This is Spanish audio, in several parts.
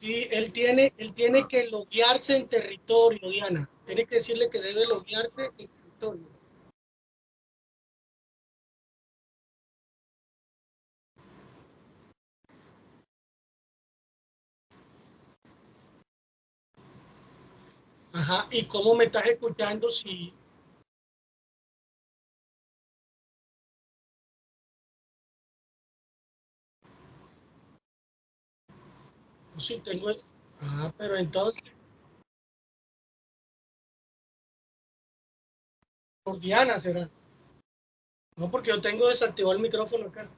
Sí, él tiene que loguearse en territorio, Diana. Tiene que decirle que debe loguearse en territorio. Ajá, ¿y cómo me estás escuchando si... si tengo... Ah, pero entonces, por Diana será. No, porque yo tengo desactivado el micrófono acá.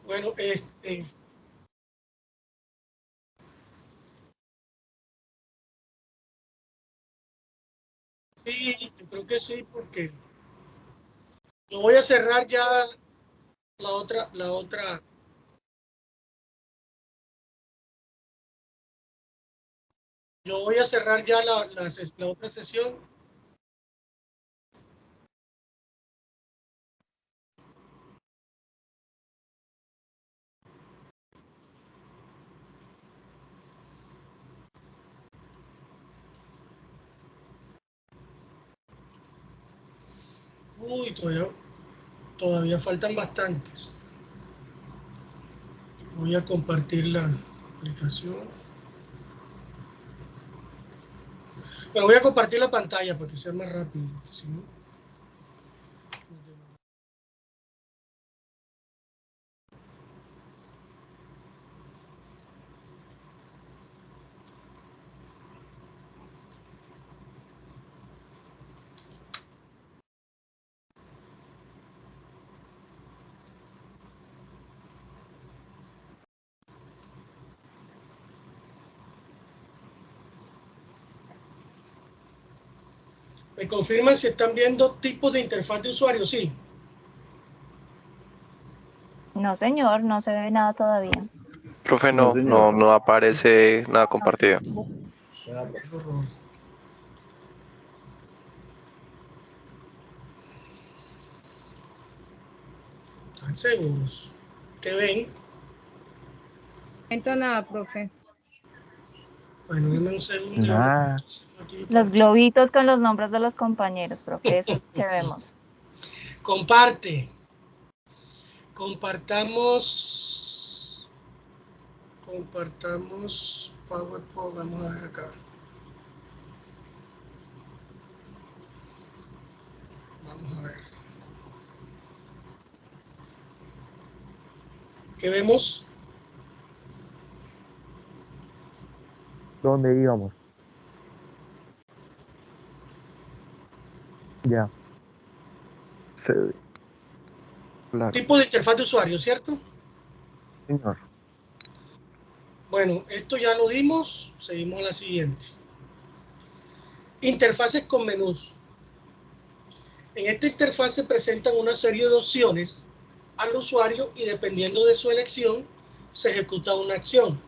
Bueno, sí, yo creo que sí, porque yo voy a cerrar ya la otra. Yo voy a cerrar ya la otra sesión. Uy, todavía faltan bastantes. Voy a compartir la aplicación. Bueno, voy a compartir la pantalla para que sea más rápido. Si no, me confirman si están viendo tipos de interfaz de usuario. Sí. No, señor, no se ve nada todavía. Profe, No, señor. no aparece nada compartido. Qué horror. ¿Están seguros? ¿Qué ven? No nada, profe. Bueno, denme un segundo. Nada. Los globitos con los nombres de los compañeros, profe, eso es lo que vemos. Comparte. Compartamos PowerPoint. Vamos a ver acá. Vamos a ver. ¿Qué vemos? ¿Dónde íbamos? Ya. Claro, Tipo de interfaz de usuario, ¿cierto? señor. Bueno, esto ya lo dimos. Seguimos a la siguiente. Interfaces con menús. En esta interfaz se presentan una serie de opciones al usuario y dependiendo de su elección se ejecuta una acción.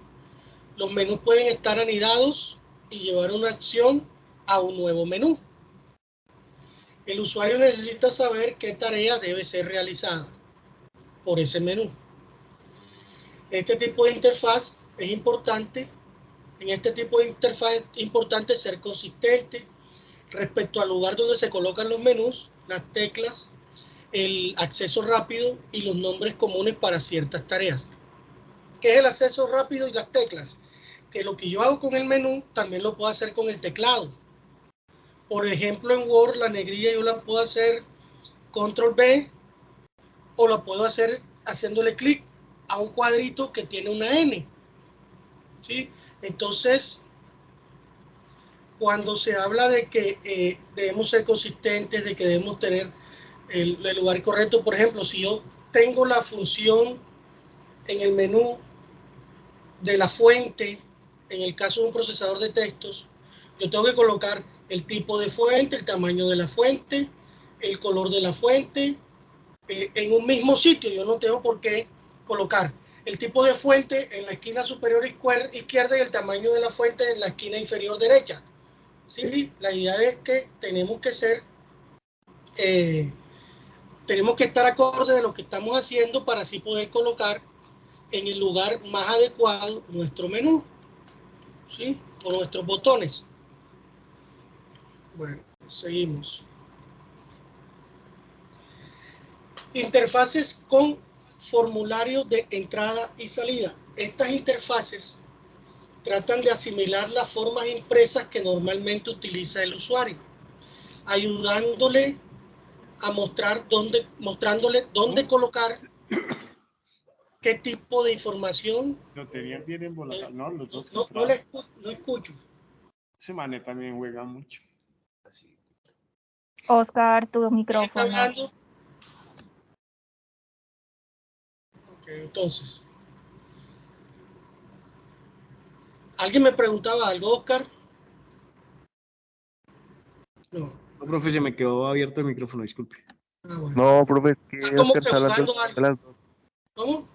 Los menús pueden estar anidados y llevar una acción a un nuevo menú. El usuario necesita saber qué tarea debe ser realizada por ese menú. Este tipo de interfaz es importante. En este tipo de interfaz es importante ser consistente respecto al lugar donde se colocan los menús, las teclas, el acceso rápido y los nombres comunes para ciertas tareas. ¿Qué es el acceso rápido y las teclas? Que lo que yo hago con el menú también lo puedo hacer con el teclado. Por ejemplo, en Word la negrilla yo la puedo hacer control B o la puedo hacer haciéndole clic a un cuadrito que tiene una N. ¿Sí? Entonces, cuando se habla de que debemos ser consistentes, de que debemos tener el lugar correcto, por ejemplo, si yo tengo la función en el menú de la fuente, en el caso de un procesador de textos, yo tengo que colocar el tipo de fuente, el tamaño de la fuente, el color de la fuente, en un mismo sitio. Yo no tengo por qué colocar el tipo de fuente en la esquina superior izquierda y el tamaño de la fuente en la esquina inferior derecha. ¿Sí? La idea es que tenemos que ser, tenemos que estar acorde de lo que estamos haciendo para así poder colocar en el lugar más adecuado nuestro menú, ¿sí? O nuestros botones. Bueno, seguimos. Interfaces con formularios de entrada y salida. Estas interfaces tratan de asimilar las formas impresas que normalmente utiliza el usuario, ayudándole a mostrándole dónde colocar qué tipo de información. Lo tenían bien embolatado. No, los dos No escucho. Ese mané también juega mucho. Oscar, tu ¿Quién está micrófono. hablando? Ok, entonces. ¿Alguien me preguntaba algo, Oscar? No. No, profe, se me quedó abierto el micrófono, disculpe. Ah, bueno. No, profe, es Está que como Oscar que está hablando jugando de algo. las dos. ¿Cómo?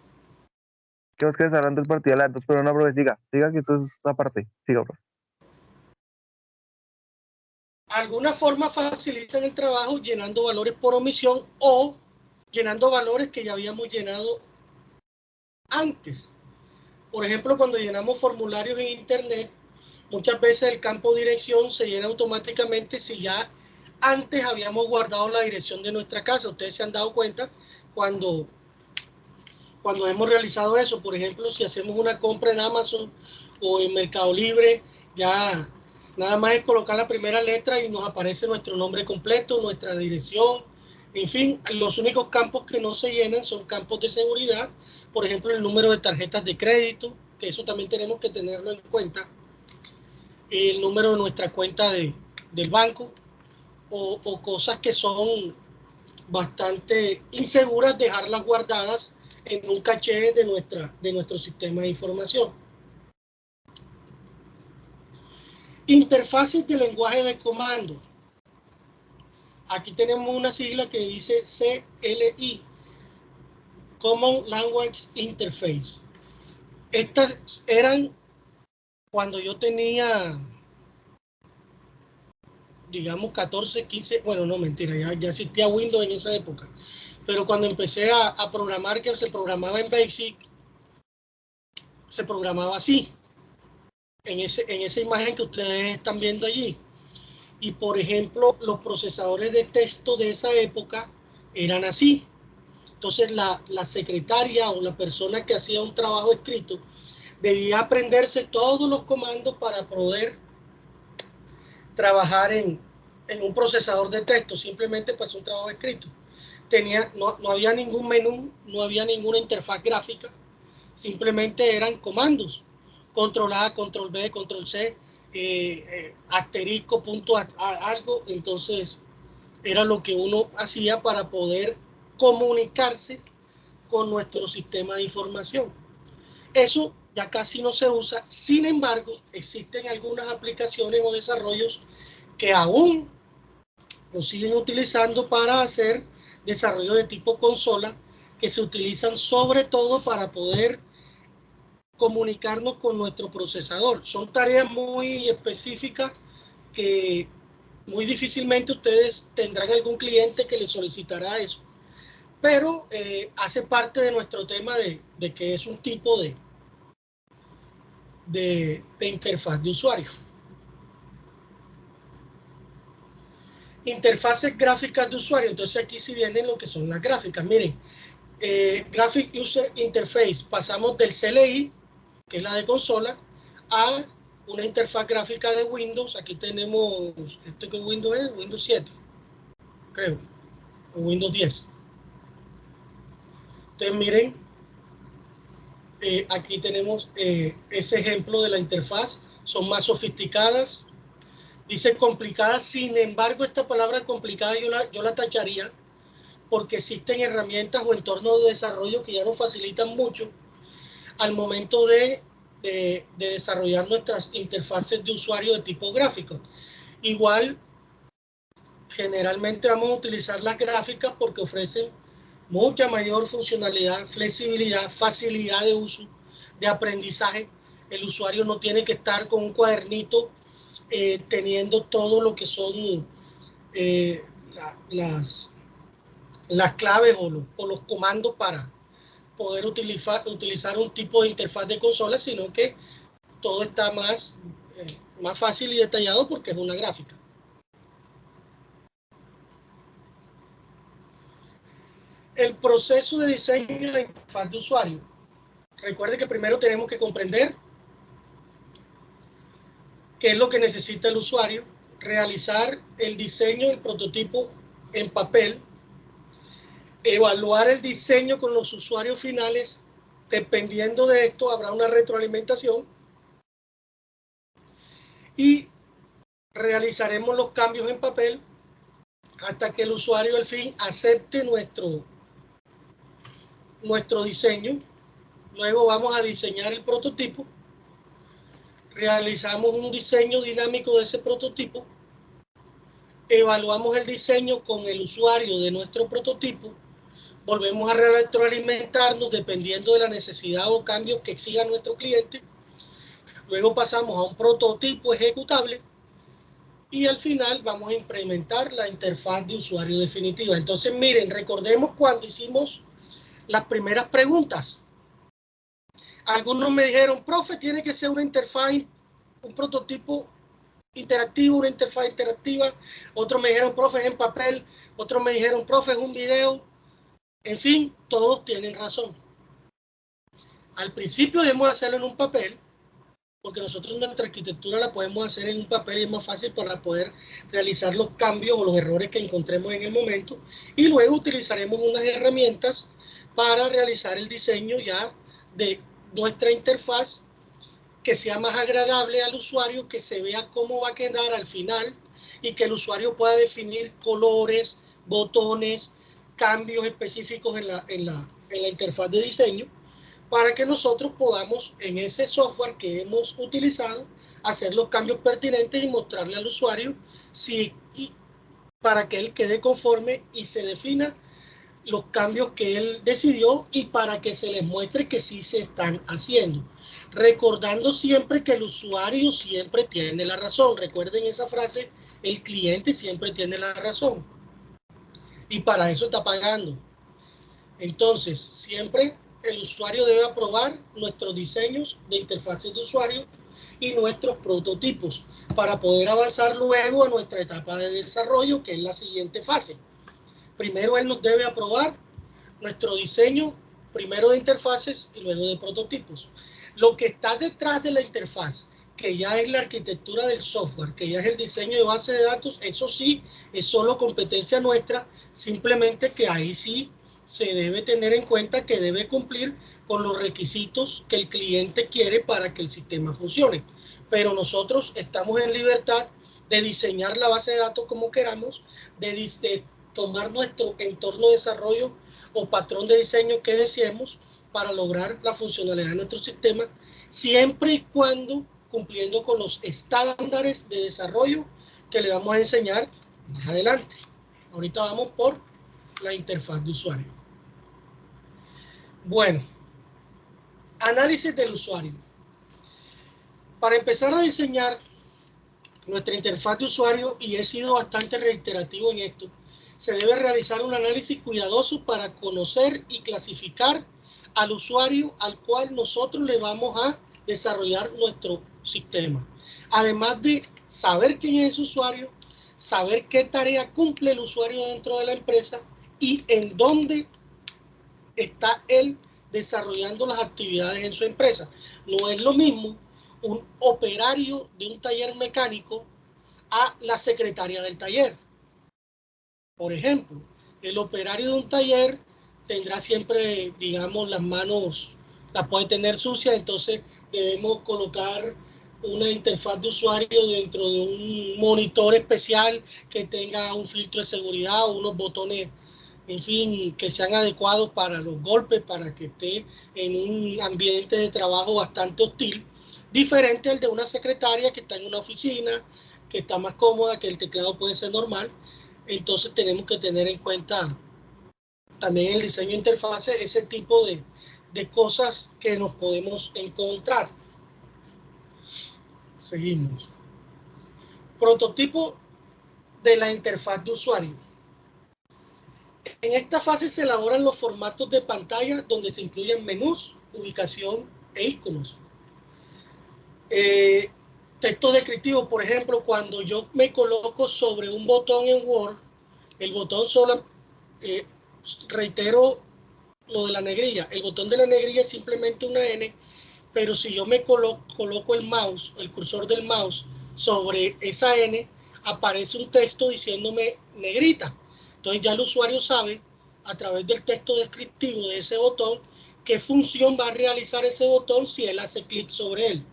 Que Oscar está hablando del partido de las dos, pero no, profe, siga que eso es aparte. Siga, profe. Alguna forma facilitan el trabajo llenando valores por omisión o llenando valores que ya habíamos llenado antes. Por ejemplo, cuando llenamos formularios en internet, muchas veces el campo dirección se llena automáticamente si ya antes habíamos guardado la dirección de nuestra casa. Ustedes se han dado cuenta cuando hemos realizado eso. Por ejemplo, si hacemos una compra en Amazon o en Mercado Libre, ya nada más es colocar la primera letra y nos aparece nuestro nombre completo, nuestra dirección. En fin, los únicos campos que no se llenan son campos de seguridad. Por ejemplo, el número de tarjetas de crédito, que eso también tenemos que tenerlo en cuenta. El número de nuestra cuenta del banco o cosas que son bastante inseguras, dejarlas guardadas en un caché de nuestro sistema de información. Interfaces de lenguaje de comando. Aquí tenemos una sigla que dice CLI, Common Language Interface. Estas eran cuando yo tenía, digamos, 14, 15, bueno, no, mentira, ya existía Windows en esa época. Pero cuando empecé a programar, que se programaba en BASIC, se programaba así, en esa imagen que ustedes están viendo allí. Y por ejemplo, los procesadores de texto de esa época eran así. Entonces la secretaria o la persona que hacía un trabajo escrito debía aprenderse todos los comandos para poder trabajar en un procesador de texto, simplemente para hacer un trabajo escrito. No había ningún menú, no había ninguna interfaz gráfica, simplemente eran comandos. Control A, control B, control C, asterisco, punto algo. Entonces era lo que uno hacía para poder comunicarse con nuestro sistema de información. Eso ya casi no se usa. Sin embargo, existen algunas aplicaciones o desarrollos que aún lo siguen utilizando para hacer desarrollo de tipo consola, que se utilizan sobre todo para poder comunicarnos con nuestro procesador. Son tareas muy específicas que muy difícilmente ustedes tendrán algún cliente que les solicitará eso, pero hace parte de nuestro tema de que es un tipo de interfaz de usuario. Interfaces gráficas de usuario. Entonces aquí sí vienen lo que son las gráficas. Miren, Graphic User Interface, pasamos del CLI, que es la de consola, a una interfaz gráfica de Windows. Aquí tenemos, ¿esto qué Windows es? Windows 7, creo, o Windows 10. Entonces miren, aquí tenemos ese ejemplo de la interfaz. Son más sofisticadas, dice complicada. Sin embargo, esta palabra complicada yo la tacharía, porque existen herramientas o entornos de desarrollo que ya nos facilitan mucho al momento de desarrollar nuestras interfaces de usuario de tipo gráfico. Igual, generalmente vamos a utilizar las gráficas porque ofrecen mucha mayor funcionalidad, flexibilidad, facilidad de uso, de aprendizaje. El usuario no tiene que estar con un cuadernito teniendo todo lo que son las claves o los comandos poder utilizar un tipo de interfaz de consola, sino que todo está más fácil y detallado porque es una gráfica. El proceso de diseño de la interfaz de usuario. Recuerde que primero tenemos que comprender qué es lo que necesita el usuario, realizar el diseño, el prototipo en papel, evaluar el diseño con los usuarios finales. Dependiendo de esto, habrá una retroalimentación y realizaremos los cambios en papel hasta que el usuario al fin acepte nuestro diseño. Luego vamos a diseñar el prototipo, realizamos un diseño dinámico de ese prototipo, evaluamos el diseño con el usuario de nuestro prototipo, volvemos a retroalimentarnos dependiendo de la necesidad o cambios que exija nuestro cliente, luego pasamos a un prototipo ejecutable y al final vamos a implementar la interfaz de usuario definitiva. Entonces miren, recordemos cuando hicimos las primeras preguntas. Algunos me dijeron, profe, tiene que ser una interfaz, un prototipo interactivo, una interfaz interactiva. Otros me dijeron, profe, es en papel. Otros me dijeron, profe, es un video. En fin, todos tienen razón. Al principio debemos hacerlo en un papel, porque nosotros nuestra arquitectura la podemos hacer en un papel y es más fácil para poder realizar los cambios o los errores que encontremos en el momento. Y luego utilizaremos unas herramientas para realizar el diseño ya de nuestra interfaz, que sea más agradable al usuario, que se vea cómo va a quedar al final y que el usuario pueda definir colores, botones, cambios específicos en la interfaz de diseño, para que nosotros podamos en ese software que hemos utilizado hacer los cambios pertinentes y mostrarle al usuario para que él quede conforme y se defina los cambios que él decidió y para que se les muestre que sí se están haciendo. Recordando siempre que el usuario siempre tiene la razón. Recuerden esa frase, el cliente siempre tiene la razón. Y para eso está pagando. Entonces, siempre el usuario debe aprobar nuestros diseños de interfaces de usuario y nuestros prototipos para poder avanzar luego a nuestra etapa de desarrollo, que es la siguiente fase. Primero él nos debe aprobar nuestro diseño, primero de interfaces y luego de prototipos. Lo que está detrás de la interfaz, que ya es la arquitectura del software, que ya es el diseño de base de datos, eso sí, es solo competencia nuestra, simplemente que ahí sí se debe tener en cuenta que debe cumplir con los requisitos que el cliente quiere para que el sistema funcione. Pero nosotros estamos en libertad de diseñar la base de datos como queramos, de tomar nuestro entorno de desarrollo o patrón de diseño que deseemos para lograr la funcionalidad de nuestro sistema, siempre y cuando cumpliendo con los estándares de desarrollo que le vamos a enseñar más adelante. Ahorita vamos por la interfaz de usuario. Bueno, análisis del usuario. Para empezar a diseñar nuestra interfaz de usuario, y he sido bastante reiterativo en esto, se debe realizar un análisis cuidadoso para conocer y clasificar al usuario al cual nosotros le vamos a desarrollar nuestro sistema. Además de saber quién es ese usuario, saber qué tarea cumple el usuario dentro de la empresa y en dónde está él desarrollando las actividades en su empresa. No es lo mismo un operario de un taller mecánico a la secretaria del taller. Por ejemplo, el operario de un taller tendrá siempre, digamos, las manos, las puede tener sucias, entonces debemos colocar una interfaz de usuario dentro de un monitor especial que tenga un filtro de seguridad o unos botones, en fin, que sean adecuados para los golpes, para que esté en un ambiente de trabajo bastante hostil, diferente al de una secretaria que está en una oficina, que está más cómoda, que el teclado puede ser normal. Entonces tenemos que tener en cuenta también el diseño de interfaces, ese tipo de cosas que nos podemos encontrar. Seguimos. Prototipo de la interfaz de usuario. En esta fase se elaboran los formatos de pantalla donde se incluyen menús, ubicación e iconos. Texto descriptivo, por ejemplo, cuando yo me coloco sobre un botón en Word, el botón solo, reitero lo de la negrilla, el botón de la negrilla es simplemente una N, pero si yo me coloco el mouse, el cursor del mouse sobre esa N, aparece un texto diciéndome negrita. Entonces ya el usuario sabe, a través del texto descriptivo de ese botón, qué función va a realizar ese botón si él hace clic sobre él.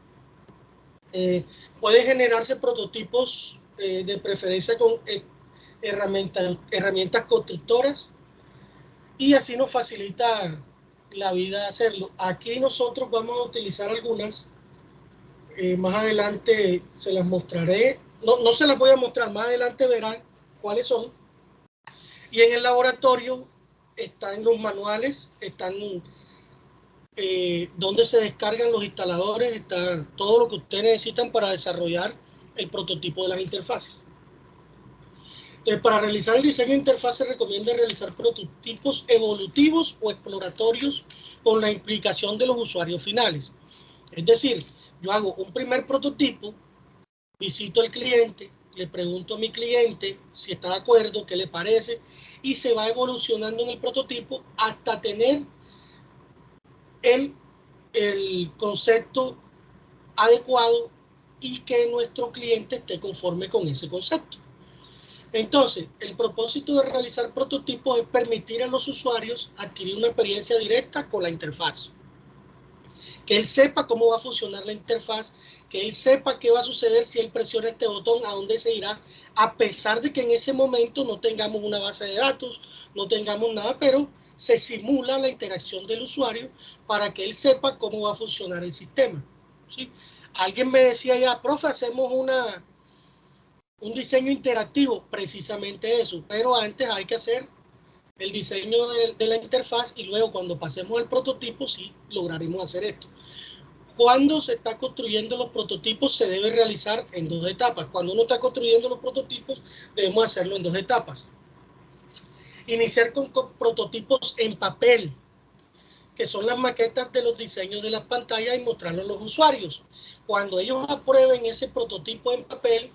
Pueden generarse prototipos de preferencia con herramientas constructoras, y así nos facilita la vida hacerlo. Aquí nosotros vamos a utilizar algunas, más adelante se las mostraré, no se las voy a mostrar, más adelante verán cuáles son. Y en el laboratorio están los manuales, están donde se descargan los instaladores, está todo lo que ustedes necesitan para desarrollar el prototipo de las interfaces. Entonces, para realizar el diseño de interfaz se recomienda realizar prototipos evolutivos o exploratorios con la implicación de los usuarios finales. Es decir, yo hago un primer prototipo, visito al cliente, le pregunto a mi cliente si está de acuerdo, qué le parece, y se va evolucionando en el prototipo hasta tener el concepto adecuado y que nuestro cliente esté conforme con ese concepto. Entonces, el propósito de realizar prototipos es permitir a los usuarios adquirir una experiencia directa con la interfaz. Que él sepa cómo va a funcionar la interfaz, que él sepa qué va a suceder si él presiona este botón, a dónde se irá, a pesar de que en ese momento no tengamos una base de datos, no tengamos nada, pero se simula la interacción del usuario para que él sepa cómo va a funcionar el sistema. ¿Sí? Alguien me decía ya, profe, hacemos un diseño interactivo, precisamente eso, pero antes hay que hacer el diseño de la interfaz y luego cuando pasemos al prototipo sí lograremos hacer esto. Cuando se está construyendo los prototipos se debe realizar en 2 etapas. Cuando uno está construyendo los prototipos debemos hacerlo en 2 etapas. Iniciar con prototipos en papel, que son las maquetas de los diseños de las pantallas, y mostrarlo a los usuarios. Cuando ellos aprueben ese prototipo en papel,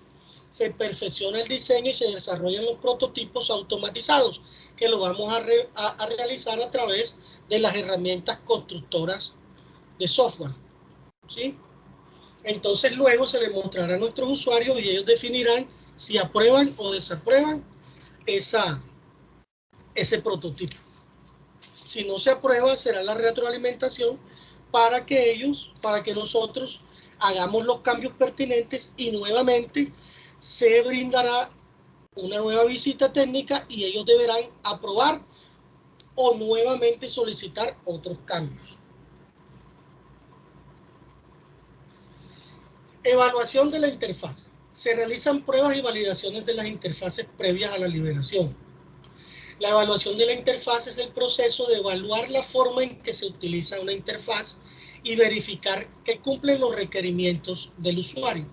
se perfecciona el diseño y se desarrollan los prototipos automatizados, que lo vamos a realizar a través de las herramientas constructoras de software. ¿Sí? Entonces luego se les mostrará a nuestros usuarios y ellos definirán si aprueban o desaprueban ese prototipo. Si no se aprueba, será la retroalimentación para que nosotros hagamos los cambios pertinentes y nuevamente se brindará una nueva visita técnica y ellos deberán aprobar o nuevamente solicitar otros cambios. Evaluación de la interfaz. Se realizan pruebas y validaciones de las interfaces previas a la liberación. La evaluación de la interfaz es el proceso de evaluar la forma en que se utiliza una interfaz y verificar que cumplen los requerimientos del usuario.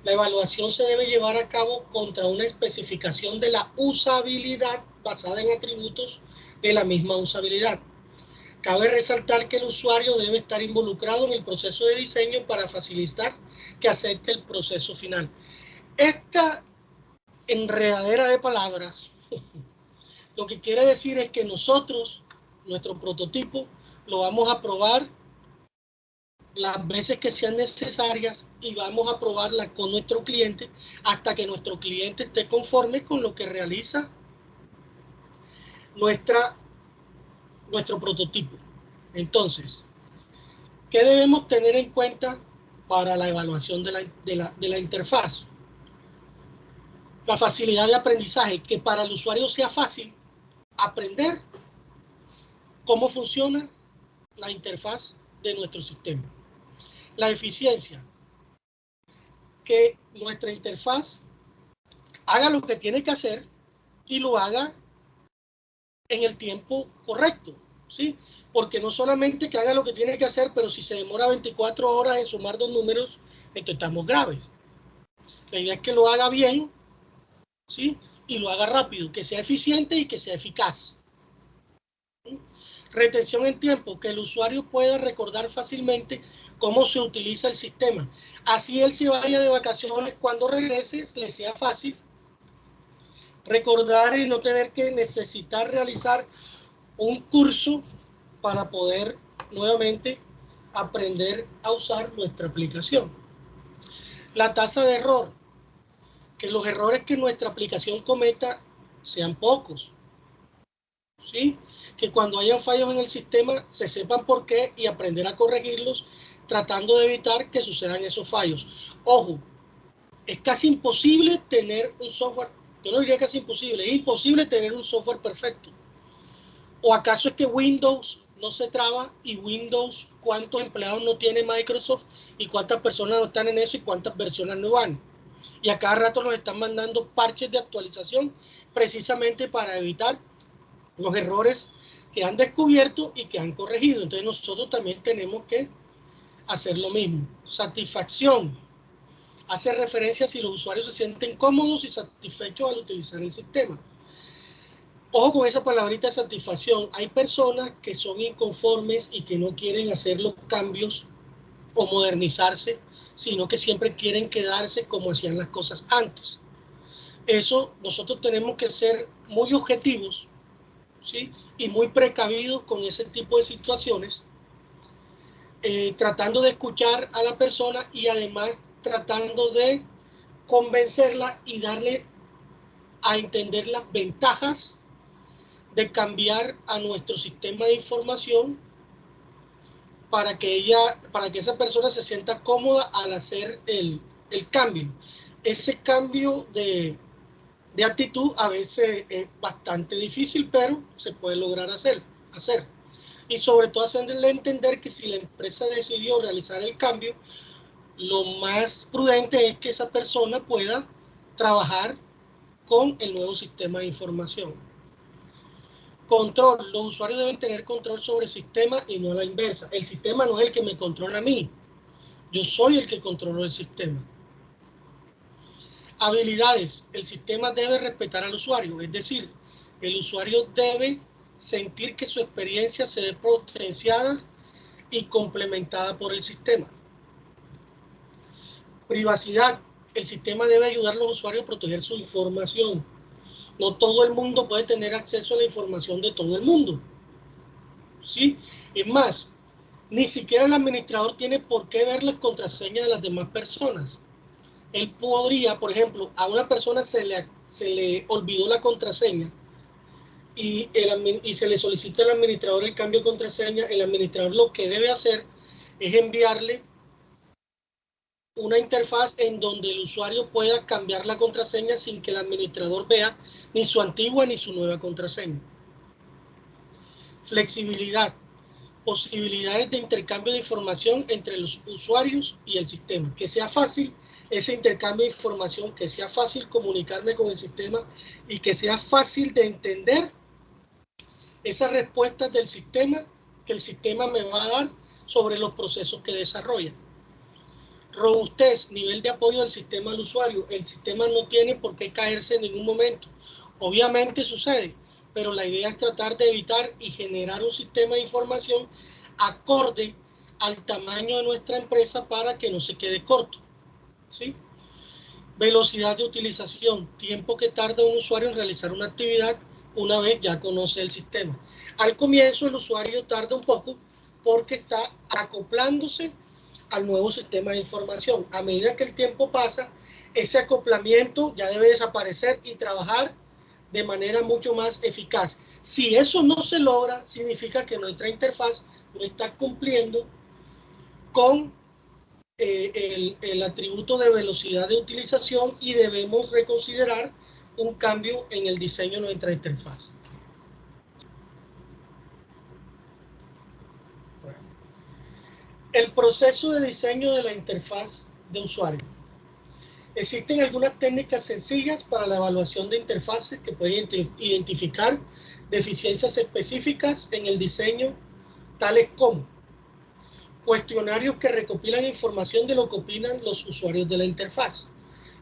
La evaluación se debe llevar a cabo contra una especificación de la usabilidad basada en atributos de la misma usabilidad. Cabe resaltar que el usuario debe estar involucrado en el proceso de diseño para facilitar que acepte el proceso final. Esta enredadera de palabras lo que quiere decir es que nosotros, nuestro prototipo, lo vamos a probar las veces que sean necesarias y vamos a probarla con nuestro cliente hasta que nuestro cliente esté conforme con lo que realiza nuestro prototipo. Entonces, ¿qué debemos tener en cuenta para la evaluación de la interfaz? La facilidad de aprendizaje, que para el usuario sea fácil aprender cómo funciona la interfaz de nuestro sistema. La eficiencia, que nuestra interfaz haga lo que tiene que hacer y lo haga en el tiempo correcto, ¿sí? Porque no solamente que haga lo que tiene que hacer, pero si se demora 24 horas en sumar 2 números, entonces estamos graves. La idea es que lo haga bien, ¿sí? y lo haga rápido, que sea eficiente y que sea eficaz. Retención en tiempo, que el usuario pueda recordar fácilmente cómo se utiliza el sistema. Así él se vaya de vacaciones, cuando regrese le sea fácil recordar y no tener que necesitar realizar un curso para poder nuevamente aprender a usar nuestra aplicación. La tasa de error, que los errores que nuestra aplicación cometa sean pocos, ¿sí? Que cuando haya fallos en el sistema se sepan por qué y aprender a corregirlos, tratando de evitar que sucedan esos fallos. Ojo, es casi imposible tener un software, yo no diría casi imposible, es imposible tener un software perfecto. ¿O acaso es que Windows no se traba y Windows, cuántos empleados no tiene Microsoft y cuántas personas no están en eso y cuántas versiones no van? Y a cada rato nos están mandando parches de actualización precisamente para evitar los errores que han descubierto y que han corregido. Entonces nosotros también tenemos que hacer lo mismo. Satisfacción. Hace referencia a si los usuarios se sienten cómodos y satisfechos al utilizar el sistema. Ojo con esa palabrita, satisfacción. Hay personas que son inconformes y que no quieren hacer los cambios o modernizarse, sino que siempre quieren quedarse como hacían las cosas antes. Eso nosotros tenemos que ser muy objetivos, ¿sí? Y muy precavidos con ese tipo de situaciones, tratando de escuchar a la persona y además tratando de convencerla y darle a entender las ventajas de cambiar a nuestro sistema de información para que esa persona se sienta cómoda al hacer el cambio. Ese cambio de actitud a veces es bastante difícil, pero se puede lograr hacer. Y sobre todo hacerle entender que si la empresa decidió realizar el cambio, lo más prudente es que esa persona pueda trabajar con el nuevo sistema de información. Control. Los usuarios deben tener control sobre el sistema y no a la inversa. El sistema no es el que me controla a mí. Yo soy el que controlo el sistema. Habilidades. El sistema debe respetar al usuario. Es decir, el usuario debe sentir que su experiencia se ve potenciada y complementada por el sistema. Privacidad. El sistema debe ayudar a los usuarios a proteger su información. No todo el mundo puede tener acceso a la información de todo el mundo, ¿sí? Es más, ni siquiera el administrador tiene por qué ver las contraseñas de las demás personas. Él podría, por ejemplo, a una persona se le olvidó la contraseña y se le solicita al administrador el cambio de contraseña. El administrador lo que debe hacer es enviarle una interfaz en donde el usuario pueda cambiar la contraseña sin que el administrador vea ni su antigua ni su nueva contraseña. Flexibilidad. Posibilidades de intercambio de información entre los usuarios y el sistema. Que sea fácil ese intercambio de información, que sea fácil comunicarme con el sistema y que sea fácil de entender esas respuestas del sistema que el sistema me va a dar sobre los procesos que desarrolla. Robustez, nivel de apoyo del sistema al usuario. El sistema no tiene por qué caerse en ningún momento. Obviamente sucede, pero la idea es tratar de evitar y generar un sistema de información acorde al tamaño de nuestra empresa para que no se quede corto, ¿sí? Velocidad de utilización, tiempo que tarda un usuario en realizar una actividad una vez ya conoce el sistema. Al comienzo el usuario tarda un poco porque está acoplándose al nuevo sistema de información. A medida que el tiempo pasa, ese acoplamiento ya debe desaparecer y trabajar de manera mucho más eficaz. Si eso no se logra, significa que nuestra interfaz no está cumpliendo con el atributo de velocidad de utilización y debemos reconsiderar un cambio en el diseño de nuestra interfaz. El proceso de diseño de la interfaz de usuario. Existen algunas técnicas sencillas para la evaluación de interfaces que pueden identificar deficiencias específicas en el diseño, tales como cuestionarios que recopilan información de lo que opinan los usuarios de la interfaz.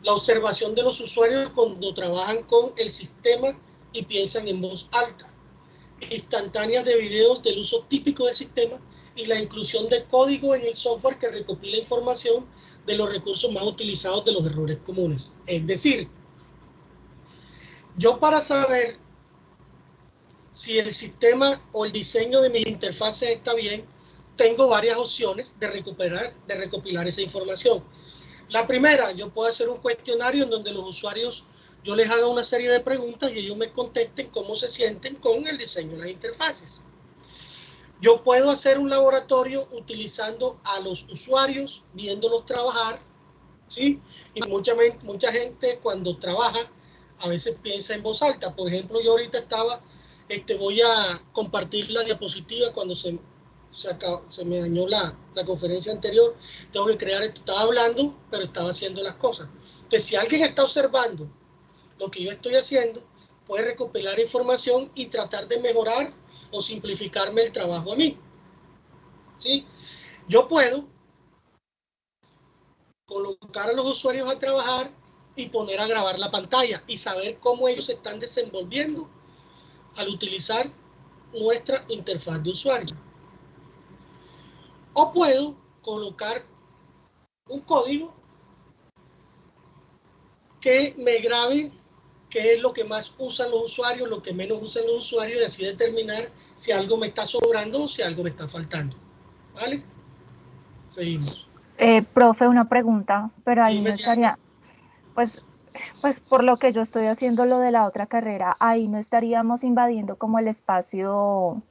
La observación de los usuarios cuando trabajan con el sistema y piensan en voz alta. Instantáneas de videos del uso típico del sistema y la inclusión de código en el software que recopila información de los recursos más utilizados de los errores comunes. Es decir, yo para saber si el sistema o el diseño de mis interfaces está bien, tengo varias opciones de recopilar esa información. La primera, yo puedo hacer un cuestionario en donde los usuarios, yo les haga una serie de preguntas y ellos me contesten cómo se sienten con el diseño de las interfaces. Yo puedo hacer un laboratorio utilizando a los usuarios, viéndolos trabajar, ¿sí? Y mucha gente cuando trabaja a veces piensa en voz alta. Por ejemplo, yo ahorita voy a compartir la diapositiva cuando se me dañó la conferencia anterior. Tengo que crear esto. Estaba hablando, pero estaba haciendo las cosas. Entonces, si alguien está observando lo que yo estoy haciendo, puede recopilar información y tratar de mejorar o simplificarme el trabajo a mí. ¿Sí? Yo puedo colocar a los usuarios a trabajar y poner a grabar la pantalla y saber cómo ellos se están desenvolviendo al utilizar nuestra interfaz de usuario. O puedo colocar un código que me grabe qué es lo que más usan los usuarios, lo que menos usan los usuarios, y así determinar si algo me está sobrando o si algo me está faltando. ¿Vale? Seguimos. Profe, una pregunta, pero ahí Dime, no estaría, pues por lo que yo estoy haciendo lo de la otra carrera, ahí no estaríamos invadiendo como el espacio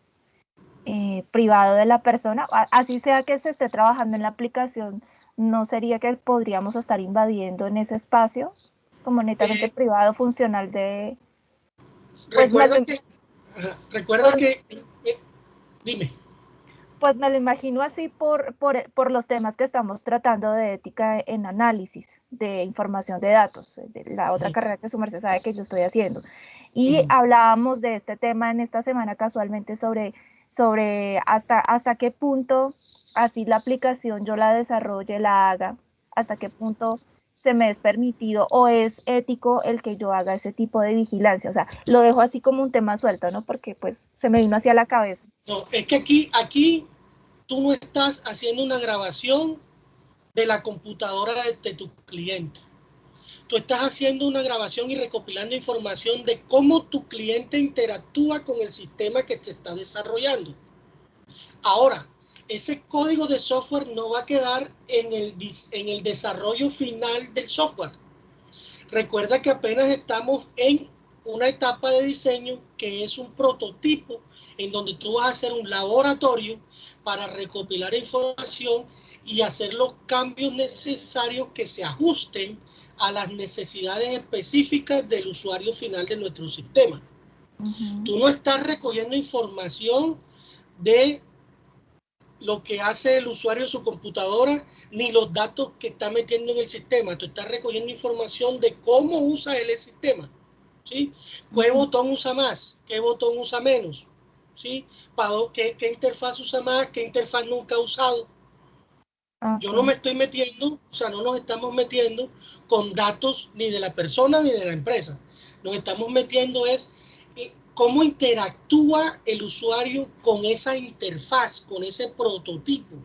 privado de la persona, así sea que se esté trabajando en la aplicación, ¿no sería que podríamos estar invadiendo en ese espacio como netamente privado funcional de... Pues recuerda que dime. Pues me lo imagino así por los temas que estamos tratando de ética en análisis de información de datos, de la otra carrera que su merced sabe que yo estoy haciendo. Y hablábamos de este tema en esta semana casualmente sobre hasta qué punto, así la aplicación yo la desarrolle, la haga, hasta qué punto se me es permitido o es ético el que yo haga ese tipo de vigilancia. O sea, lo dejo así como un tema suelto, ¿no? Porque pues se me vino hacia la cabeza. No, es que aquí tú no estás haciendo una grabación de la computadora de tu cliente. Tú estás haciendo una grabación y recopilando información de cómo tu cliente interactúa con el sistema que te está desarrollando. Ahora, ese código de software no va a quedar en el desarrollo final del software. Recuerda que apenas estamos en una etapa de diseño que es un prototipo en donde tú vas a hacer un laboratorio para recopilar información y hacer los cambios necesarios que se ajusten a las necesidades específicas del usuario final de nuestro sistema. Tú no estás recogiendo información de lo que hace el usuario en su computadora, ni los datos que está metiendo en el sistema. Tú estás recogiendo información de cómo usa él el sistema, ¿sí? ¿Qué botón usa más? ¿Qué botón usa menos? ¿Sí? ¿Qué interfaz usa más? ¿Qué interfaz nunca ha usado? Yo no me estoy metiendo, o sea, no nos estamos metiendo con datos ni de la persona ni de la empresa. Nos estamos metiendo es cómo interactúa el usuario con esa interfaz, con ese prototipo.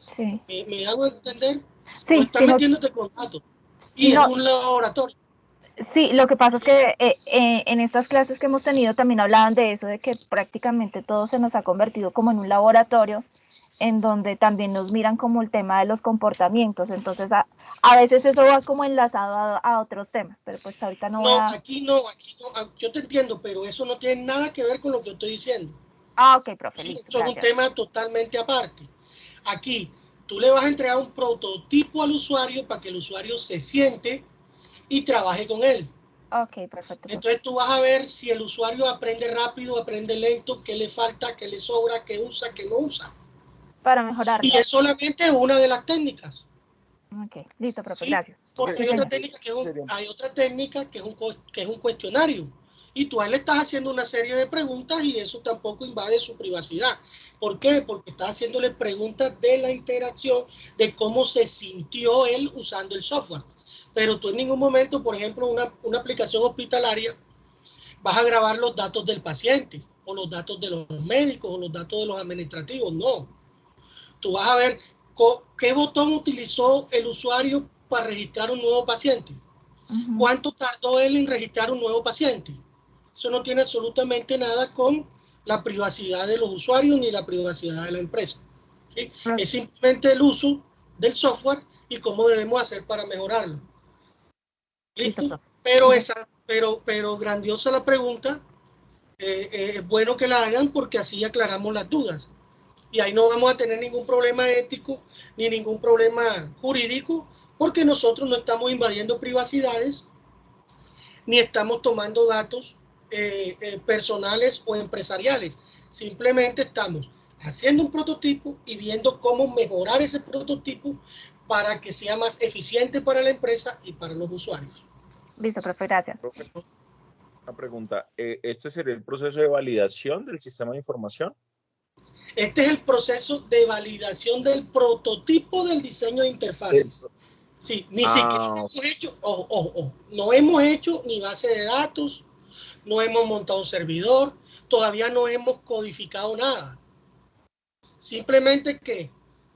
Sí. ¿Me hago entender? Sí, no estás metiéndote con datos. Y no, es un laboratorio. Sí, lo que pasa es que en estas clases que hemos tenido también hablaban de eso, de que prácticamente todo se nos ha convertido como en un laboratorio, en donde también nos miran como el tema de los comportamientos. Entonces, a veces eso va como enlazado a otros temas, pero pues ahorita no voy a... Aquí no, yo te entiendo, pero eso no tiene nada que ver con lo que yo estoy diciendo. Ah, ok, profe, Sí, listo, eso es un tema totalmente aparte. Aquí, tú le vas a entregar un prototipo al usuario para que el usuario se siente y trabaje con él. Ok, perfecto. Entonces tú vas a ver si el usuario aprende rápido, aprende lento, qué le falta, qué le sobra, qué usa, qué no usa. Para mejorar. Y es solamente una de las técnicas. Ok, listo, profe, ¿Sí? gracias. Porque hay otra técnica que es un cuestionario. Y tú a él le estás haciendo una serie de preguntas y eso tampoco invade su privacidad. ¿Por qué? Porque estás haciéndole preguntas de la interacción, de cómo se sintió él usando el software. pero tú en ningún momento, por ejemplo, una aplicación hospitalaria, vas a grabar los datos del paciente, o los datos de los médicos, o los datos de los administrativos, no. Tú vas a ver qué botón utilizó el usuario para registrar un nuevo paciente. ¿Cuánto tardó él en registrar un nuevo paciente? Eso no tiene absolutamente nada con la privacidad de los usuarios ni la privacidad de la empresa, ¿sí? Es simplemente el uso del software y cómo debemos hacer para mejorarlo. ¿Listo? Pero grandiosa la pregunta. Es bueno que la hagan porque así aclaramos las dudas. Y ahí no vamos a tener ningún problema ético ni ningún problema jurídico, porque nosotros no estamos invadiendo privacidades ni estamos tomando datos personales o empresariales. Simplemente estamos haciendo un prototipo y viendo cómo mejorar ese prototipo para que sea más eficiente para la empresa y para los usuarios. Listo, profe, gracias. Una pregunta, ¿este sería el proceso de validación del sistema de información? Este es el proceso de validación del prototipo del diseño de interfaces. Sí, ni siquiera hemos hecho, no hemos hecho ni base de datos, no hemos montado un servidor, todavía no hemos codificado nada. Simplemente que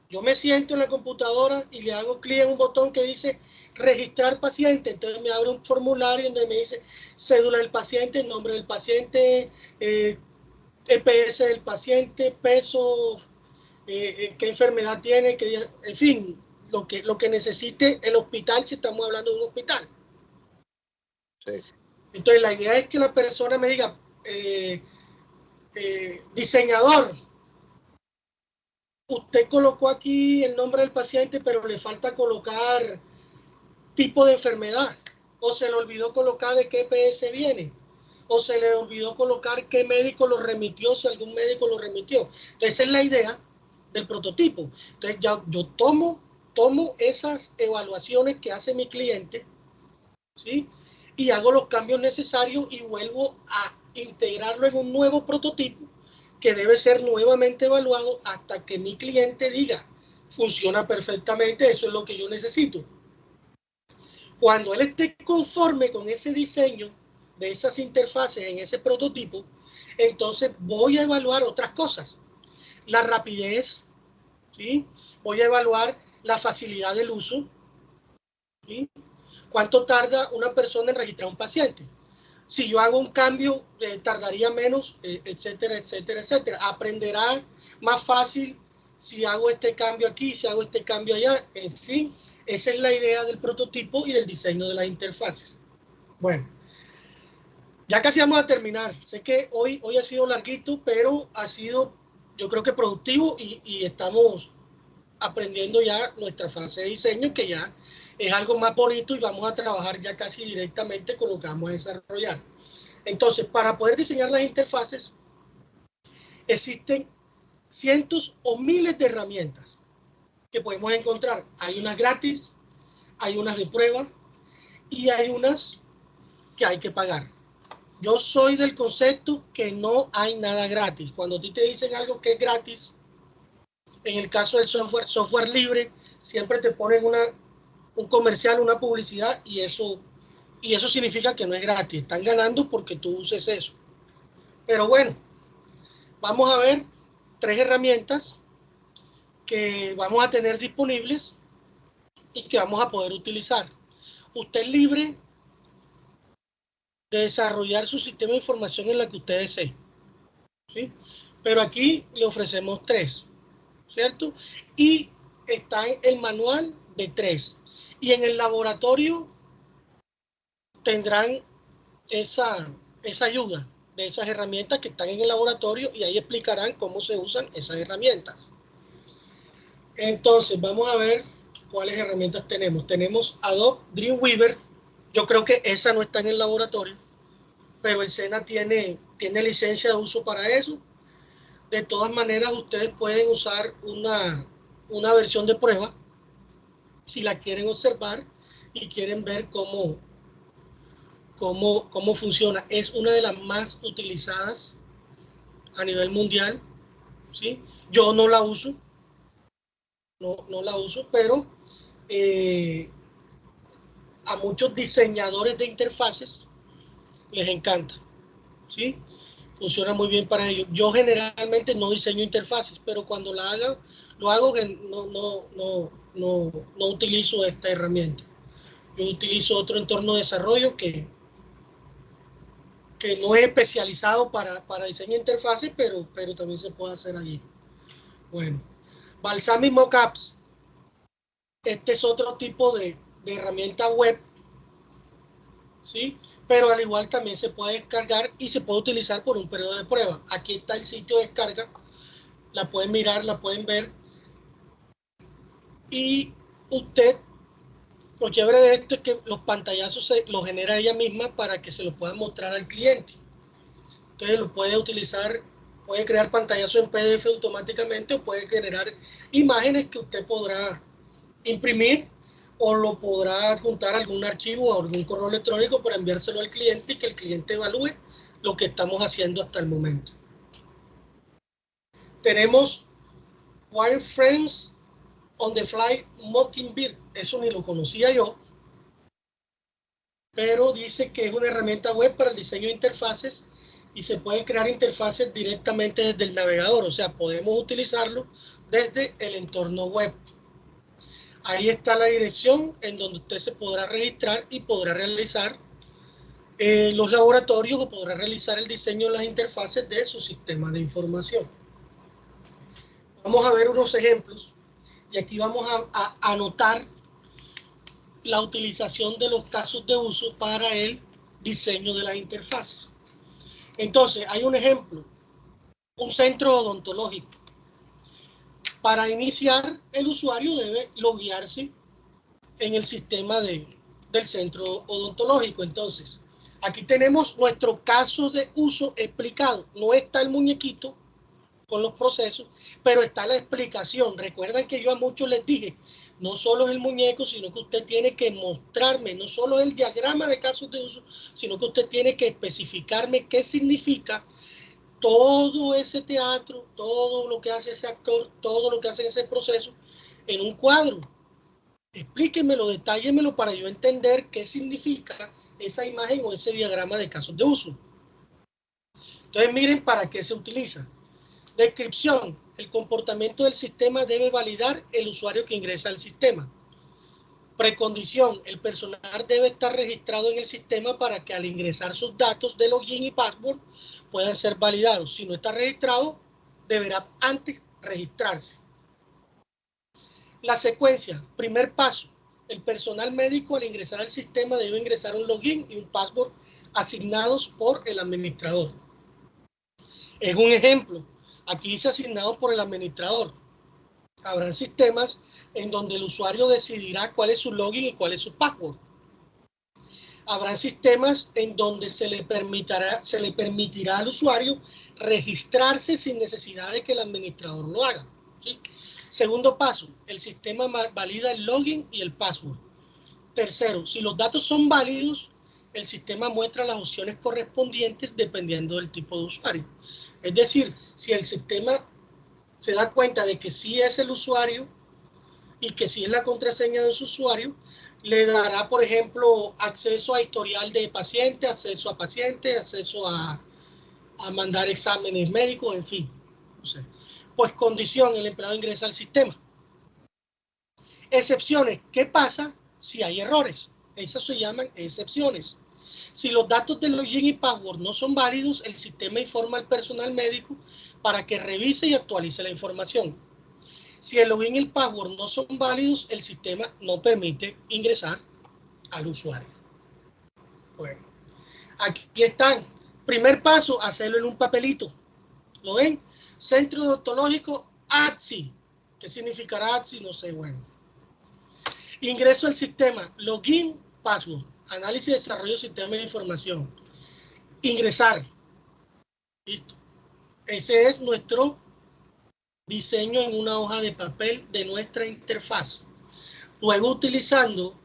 yo me siento en la computadora y le hago clic en un botón que dice registrar paciente. Entonces me abre un formulario donde me dice cédula del paciente, nombre del paciente, EPS del paciente, peso, qué enfermedad tiene, en fin, lo que necesite el hospital si estamos hablando de un hospital. Sí. Entonces la idea es que la persona me diga, diseñador, usted colocó aquí el nombre del paciente, pero le falta colocar tipo de enfermedad, o se le olvidó colocar de qué EPS viene, o se le olvidó colocar qué médico lo remitió, si algún médico lo remitió. Entonces esa es la idea del prototipo. Entonces ya yo tomo esas evaluaciones que hace mi cliente, ¿sí? Y hago los cambios necesarios y vuelvo a integrarlo en un nuevo prototipo que debe ser nuevamente evaluado hasta que mi cliente diga, funciona perfectamente, eso es lo que yo necesito. Cuando él esté conforme con ese diseño de esas interfaces en ese prototipo, entonces voy a evaluar otras cosas. La rapidez, ¿sí? Voy a evaluar la facilidad del uso, ¿sí? ¿Cuánto tarda una persona en registrar un paciente? Si yo hago un cambio, tardaría menos, etcétera, etcétera, etcétera. Aprenderá más fácil si hago este cambio aquí, si hago este cambio allá. En fin, esa es la idea del prototipo y del diseño de las interfaces. Bueno, ya casi vamos a terminar. Sé que hoy ha sido larguito, pero ha sido, yo creo que productivo y estamos aprendiendo ya nuestra fase de diseño, que ya es algo más bonito y vamos a trabajar ya casi directamente con lo que vamos a desarrollar. Entonces, para poder diseñar las interfaces, existen cientos o miles de herramientas que podemos encontrar. Hay unas gratis, hay unas de prueba y hay unas que hay que pagar. Yo soy del concepto que no hay nada gratis. Cuando a ti te dicen algo que es gratis, en el caso del software libre, siempre te ponen un comercial, una publicidad y eso significa que no es gratis. Están ganando porque tú uses eso. Pero bueno, vamos a ver 3 herramientas que vamos a tener disponibles y que vamos a poder utilizar. Usted es libre de desarrollar su sistema de información en la que usted desee, ¿sí? Pero aquí le ofrecemos 3, ¿cierto? Y está el manual de 3. Y en el laboratorio tendrán esa ayuda de esas herramientas que están en el laboratorio y ahí explicarán cómo se usan esas herramientas. Entonces, vamos a ver cuáles herramientas tenemos. Tenemos Adobe Dreamweaver. Yo creo que esa no está en el laboratorio, pero el SENA tiene licencia de uso para eso. De todas maneras, ustedes pueden usar una versión de prueba si la quieren observar y quieren ver cómo funciona. Es una de las más utilizadas a nivel mundial, ¿sí? Yo no la uso, no la uso, pero a muchos diseñadores de interfaces les encanta, ¿sí? Funciona muy bien para ellos. Yo generalmente no diseño interfaces, pero cuando lo hago que no utilizo esta herramienta. Yo utilizo otro entorno de desarrollo que no es especializado para diseño de interfaces, pero también se puede hacer allí. Bueno, Balsamiq Mockups. Este es otro tipo de herramienta web, ¿sí? Pero al igual también se puede descargar y se puede utilizar por un periodo de prueba. Aquí está el sitio de descarga, la pueden mirar, la pueden ver. Y usted, lo chévere de esto es que los pantallazos los genera ella misma para que se lo pueda mostrar al cliente. Entonces lo puede utilizar, puede crear pantallazos en PDF automáticamente o puede generar imágenes que usted podrá imprimir o lo podrá adjuntar a algún archivo o algún correo electrónico para enviárselo al cliente y que el cliente evalúe lo que estamos haciendo hasta el momento. Tenemos Wireframes on the Fly Mockingbird. Eso ni lo conocía yo, pero dice que es una herramienta web para el diseño de interfaces y se pueden crear interfaces directamente desde el navegador, o sea, podemos utilizarlo desde el entorno web. Ahí está la dirección en donde usted se podrá registrar y podrá realizar los laboratorios o podrá realizar el diseño de las interfaces de su sistema de información. Vamos a ver unos ejemplos y aquí vamos a anotar la utilización de los casos de uso para el diseño de las interfaces. Entonces, hay un ejemplo, un centro odontológico. Para iniciar, el usuario debe loguearse en el sistema del centro odontológico. Entonces, aquí tenemos nuestro caso de uso explicado. No está el muñequito con los procesos, pero está la explicación. Recuerdan que yo a muchos les dije, no solo es el muñeco, sino que usted tiene que mostrarme, no solo el diagrama de casos de uso, sino que usted tiene que especificarme qué significa todo ese teatro, todo lo que hace ese actor, todo lo que hace ese proceso en un cuadro. Explíquemelo, detállemelo para yo entender qué significa esa imagen o ese diagrama de casos de uso. Entonces miren para qué se utiliza. Descripción. El comportamiento del sistema debe validar el usuario que ingresa al sistema. Precondición. El personal debe estar registrado en el sistema para que al ingresar sus datos de login y password puedan ser validados. Si no está registrado, deberá antes registrarse. La secuencia. Primer paso. El personal médico al ingresar al sistema debe ingresar un login y un password asignados por el administrador. Es un ejemplo. Aquí dice asignado por el administrador. Habrán sistemas en donde el usuario decidirá cuál es su login y cuál es su password. Habrán sistemas en donde se le permitirá al usuario registrarse sin necesidad de que el administrador lo haga, ¿sí? Segundo paso, el sistema valida el login y el password. Tercero, si los datos son válidos, el sistema muestra las opciones correspondientes dependiendo del tipo de usuario. Es decir, si el sistema se da cuenta de que sí es el usuario y que sí es la contraseña de su usuario, le dará, por ejemplo, acceso a historial de paciente, acceso a mandar exámenes médicos, en fin. O sea, pues condición, el empleado ingresa al sistema. Excepciones, ¿qué pasa si hay errores? Esas se llaman excepciones. Si los datos del login y password no son válidos, el sistema informa al personal médico para que revise y actualice la información. Si el login y el password no son válidos, el sistema no permite ingresar al usuario. Bueno, aquí están. Primer paso, hacerlo en un papelito. ¿Lo ven? Centro odontológico ATSI. ¿Qué significará ATSI? No sé, bueno. Ingreso al sistema, login, password, análisis y desarrollo del sistema de información. Ingresar. Listo. Ese es nuestro diseño en una hoja de papel de nuestra interfaz. Luego, utilizando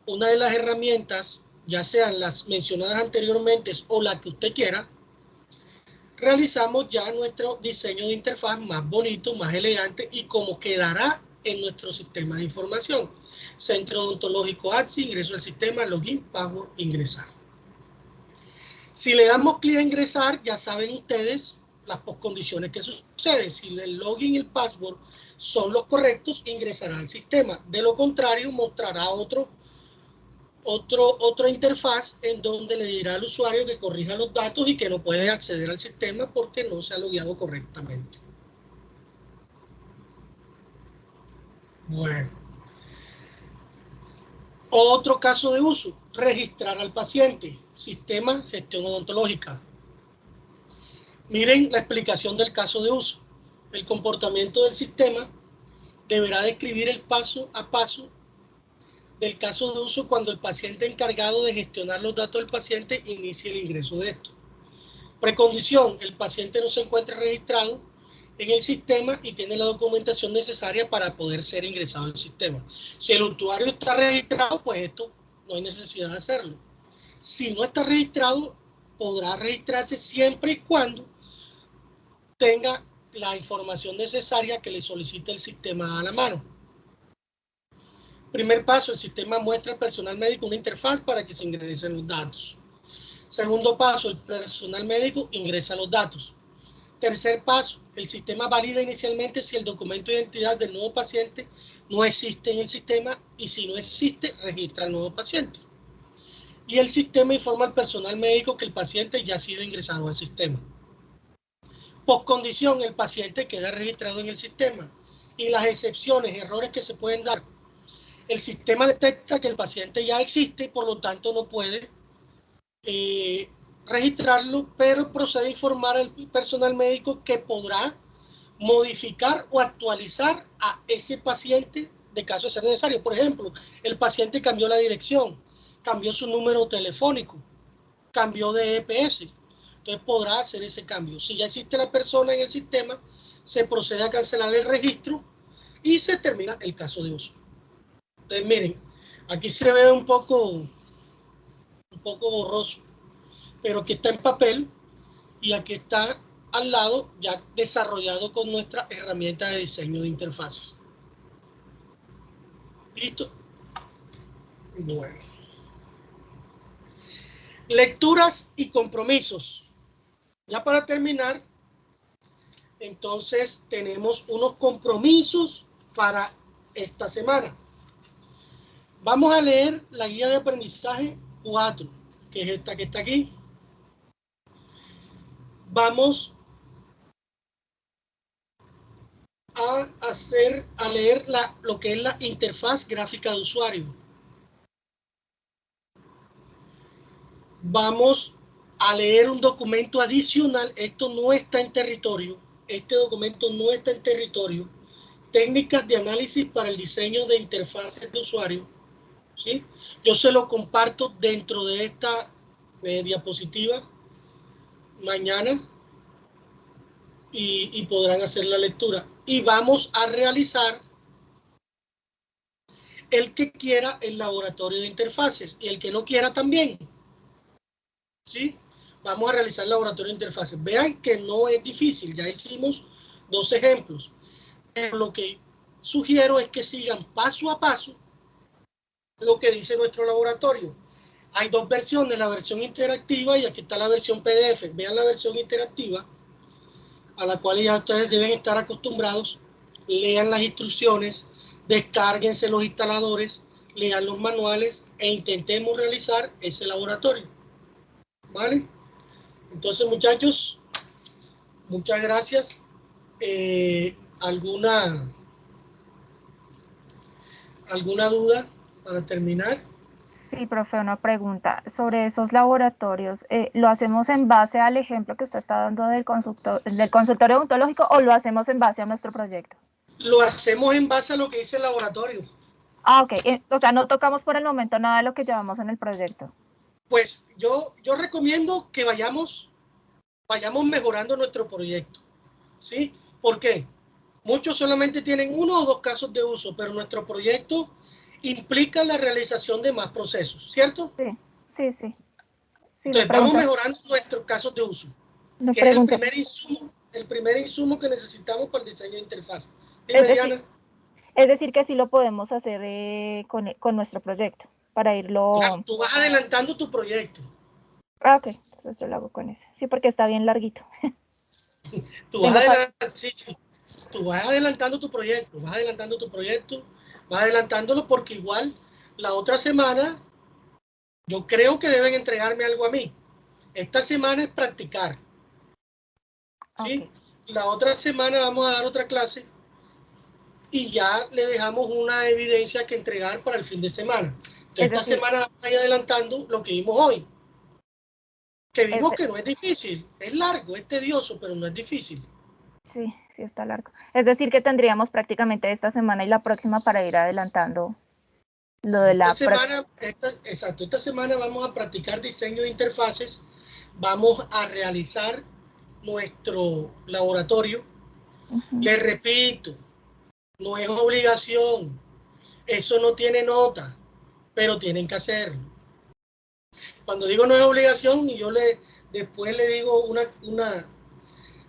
una de las herramientas, ya sean las mencionadas anteriormente o la que usted quiera, realizamos ya nuestro diseño de interfaz más bonito, más elegante y como quedará en nuestro sistema de información. Centro odontológico ATSI, ingreso al sistema, login, password, ingresar. Si le damos clic a ingresar, ya saben ustedes las postcondiciones que suceden. Si el login y el password son los correctos, ingresará al sistema. De lo contrario, mostrará otra interfaz en donde le dirá al usuario que corrija los datos y que no puede acceder al sistema porque no se ha logueado correctamente. Bueno. Otro caso de uso, registrar al paciente. Sistema gestión odontológica. Miren la explicación del caso de uso. El comportamiento del sistema deberá describir el paso a paso del caso de uso cuando el paciente encargado de gestionar los datos del paciente inicie el ingreso de esto. Precondición, el paciente no se encuentra registrado en el sistema y tiene la documentación necesaria para poder ser ingresado al sistema. Si el usuario está registrado, pues esto no hay necesidad de hacerlo. Si no está registrado, podrá registrarse siempre y cuando tenga la información necesaria que le solicite el sistema a la mano. Primer paso, el sistema muestra al personal médico una interfaz para que se ingresen los datos. Segundo paso, el personal médico ingresa los datos. Tercer paso, el sistema valida inicialmente si el documento de identidad del nuevo paciente no existe en el sistema y si no existe, registra al nuevo paciente. Y el sistema informa al personal médico que el paciente ya ha sido ingresado al sistema. Postcondición, el paciente queda registrado en el sistema y las excepciones, errores que se pueden dar. El sistema detecta que el paciente ya existe, por lo tanto no puede registrarlo, pero procede a informar al personal médico que podrá modificar o actualizar a ese paciente de caso de ser necesario. Por ejemplo, el paciente cambió la dirección, cambió su número telefónico, cambió de EPS. Entonces podrá hacer ese cambio. Si ya existe la persona en el sistema, se procede a cancelar el registro y se termina el caso de uso. Entonces miren, aquí se ve un poco borroso, pero aquí está en papel y aquí está al lado ya desarrollado con nuestra herramienta de diseño de interfaces. ¿Listo? Bueno. Lecturas y compromisos. Ya para terminar, entonces tenemos unos compromisos para esta semana. Vamos a leer la guía de aprendizaje 4, que es esta que está aquí. Vamos a leer lo que es la interfaz gráfica de usuario. Vamos a leer un documento adicional. Esto no está en territorio. Este documento no está en territorio. Técnicas de análisis para el diseño de interfaces de usuario. ¿Sí? Yo se lo comparto dentro de esta diapositiva mañana y podrán hacer la lectura. Y vamos a realizar el que quiera el laboratorio de interfaces y el que no quiera también. ¿Sí? Vamos a realizar el laboratorio de interfaces. Vean que no es difícil, ya hicimos 2 ejemplos. Pero lo que sugiero es que sigan paso a paso lo que dice nuestro laboratorio. Hay 2 versiones, la versión interactiva y aquí está la versión PDF. Vean la versión interactiva, a la cual ya ustedes deben estar acostumbrados. Lean las instrucciones, descárguense los instaladores, lean los manuales e intentemos realizar ese laboratorio. ¿Vale? Entonces, muchachos, muchas gracias. ¿Alguna duda para terminar? Sí, profe, una pregunta sobre esos laboratorios. ¿Lo hacemos en base al ejemplo que usted está dando del consultorio odontológico o lo hacemos en base a nuestro proyecto? Lo hacemos en base a lo que dice el laboratorio. Ah, ok. O sea, no tocamos por el momento nada de lo que llevamos en el proyecto. Pues yo recomiendo que vayamos mejorando nuestro proyecto. ¿Sí? ¿Por qué? Muchos solamente tienen 1 o 2 casos de uso, pero nuestro proyecto implica la realización de más procesos, ¿cierto? Sí. Entonces vamos mejorando nuestros casos de uso, que es el primer insumo que necesitamos para el diseño de interfaz. Dime, Diana. Es decir, que sí lo podemos hacer con nuestro proyecto, para irlo... Claro, tú vas adelantando tu proyecto. Ah, ok, entonces yo lo hago con ese. Sí, porque está bien larguito. Tú Tengo tú vas adelantando tu proyecto, vas adelantándolo porque igual la otra semana yo creo que deben entregarme algo a mí. Esta semana es practicar, ¿sí? Ok. La otra semana vamos a dar otra clase y ya le dejamos una evidencia que entregar para el fin de semana. Entonces, Es esta decir, semana vamos a ir adelantando lo que vimos hoy. Que vimos es- que no es difícil, es largo, es tedioso, pero no es difícil. sí, sí está largo. Es decir, que tendríamos prácticamente esta semana y la próxima para ir adelantando lo de la próxima. Esta semana vamos a practicar diseño de interfaces, vamos a realizar nuestro laboratorio. Ujú. Les repito, no es obligación, eso no tiene nota, pero tienen que hacerlo. Cuando digo no es obligación, y yo después le digo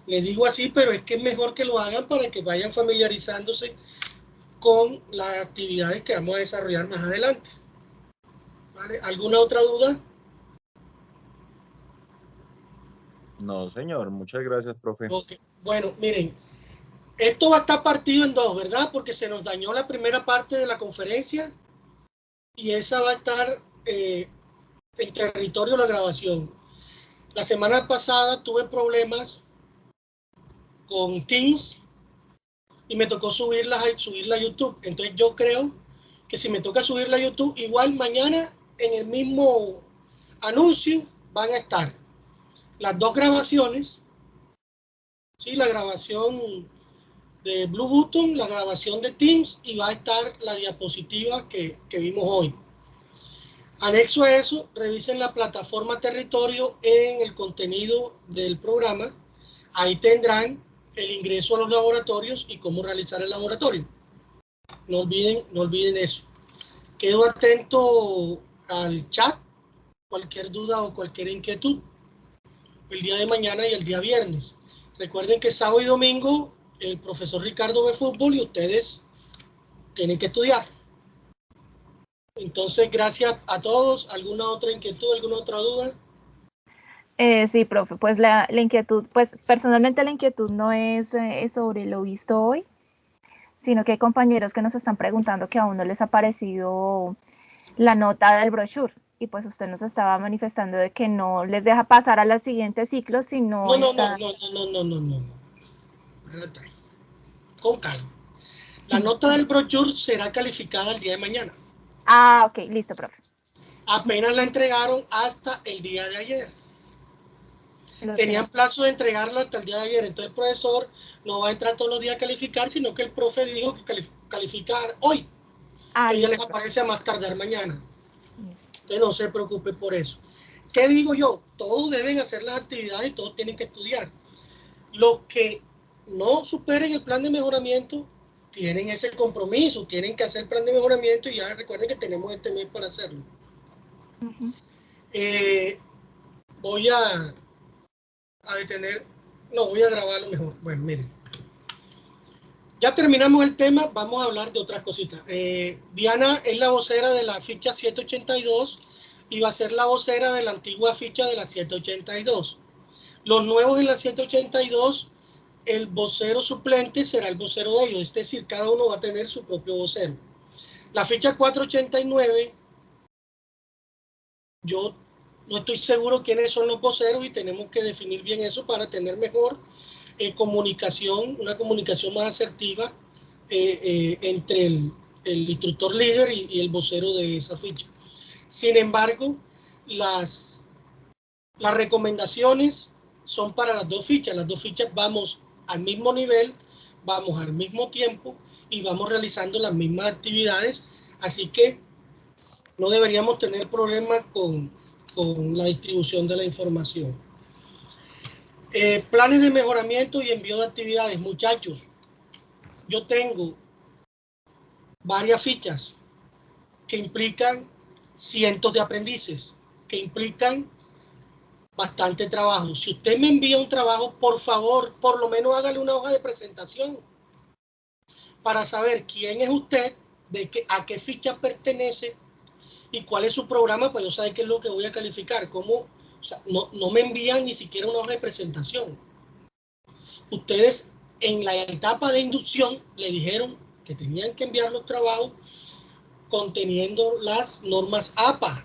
le digo así, pero es que es mejor que lo hagan para que vayan familiarizándose con las actividades que vamos a desarrollar más adelante. ¿Vale? ¿Alguna otra duda? No, señor. Muchas gracias, profe. Okay. Bueno, miren, esto va a estar partido en dos, ¿verdad? Porque se nos dañó la primera parte de la conferencia y esa va a estar en territorio de la grabación. La semana pasada tuve problemas con Teams y me tocó subirla a YouTube. Entonces yo creo que si me toca subirla a YouTube, igual mañana en el mismo anuncio van a estar las dos grabaciones, ¿sí? La grabación de Blue Button, la grabación de Teams y va a estar la diapositiva que vimos hoy. Anexo a eso, revisen la plataforma territorio en el contenido del programa. Ahí tendrán el ingreso a los laboratorios y cómo realizar el laboratorio. No olviden eso. Quedo atento al chat, cualquier duda o cualquier inquietud, el día de mañana y el día viernes. Recuerden que sábado y domingo el profesor Ricardo ve fútbol y ustedes tienen que estudiar. Entonces, gracias a todos. ¿Alguna otra inquietud, alguna otra duda? Sí, profe, pues la inquietud, pues personalmente la inquietud no es sobre lo visto hoy, sino que hay compañeros que nos están preguntando que aún no les ha aparecido la nota del brochure y pues usted nos estaba manifestando de que no les deja pasar a los siguientes ciclos si no está... No. Con calma. La nota del brochure será calificada el día de mañana. Ah, ok, listo, profe. Apenas la entregaron hasta el día de ayer. Tenían plazo de entregarla hasta el día de ayer. Entonces el profesor no va a entrar todos los días a calificar, sino que el profe dijo que califica hoy. Ah, Ella les listo, aparece a más tardar mañana. listo. Entonces no se preocupe por eso. ¿Qué digo yo? Todos deben hacer las actividades y todos tienen que estudiar. Los que no superen el plan de mejoramiento tienen ese compromiso, tienen que hacer el plan de mejoramiento y ya recuerden que tenemos este mes para hacerlo. Uh-huh. Voy a detener, no, voy a grabarlo mejor. Bueno, miren. Ya terminamos el tema, vamos a hablar de otras cositas. Diana es la vocera de la ficha 782 y va a ser la vocera de la antigua ficha de la 782. Los nuevos en la 782, el vocero suplente será el vocero de ellos, es decir, cada uno va a tener su propio vocero. La ficha 489, yo no estoy seguro quiénes son los voceros y tenemos que definir bien eso para tener mejor comunicación, una comunicación más asertiva entre el instructor líder y el vocero de esa ficha. Sin embargo, las recomendaciones son para las dos fichas. Las dos fichas vamos al mismo nivel, vamos al mismo tiempo y vamos realizando las mismas actividades. Así que no deberíamos tener problemas con la distribución de la información. Planes de mejoramiento y envío de actividades. Muchachos, yo tengo varias fichas que implican cientos de aprendices, que implican bastante trabajo. Si usted me envía un trabajo, por favor, por lo menos hágale una hoja de presentación para saber quién es usted, a qué ficha pertenece y cuál es su programa, pues yo sé qué es lo que voy a calificar. O sea, no me envían ni siquiera una hoja de presentación. Ustedes en la etapa de inducción le dijeron que tenían que enviar los trabajos conteniendo las normas APA.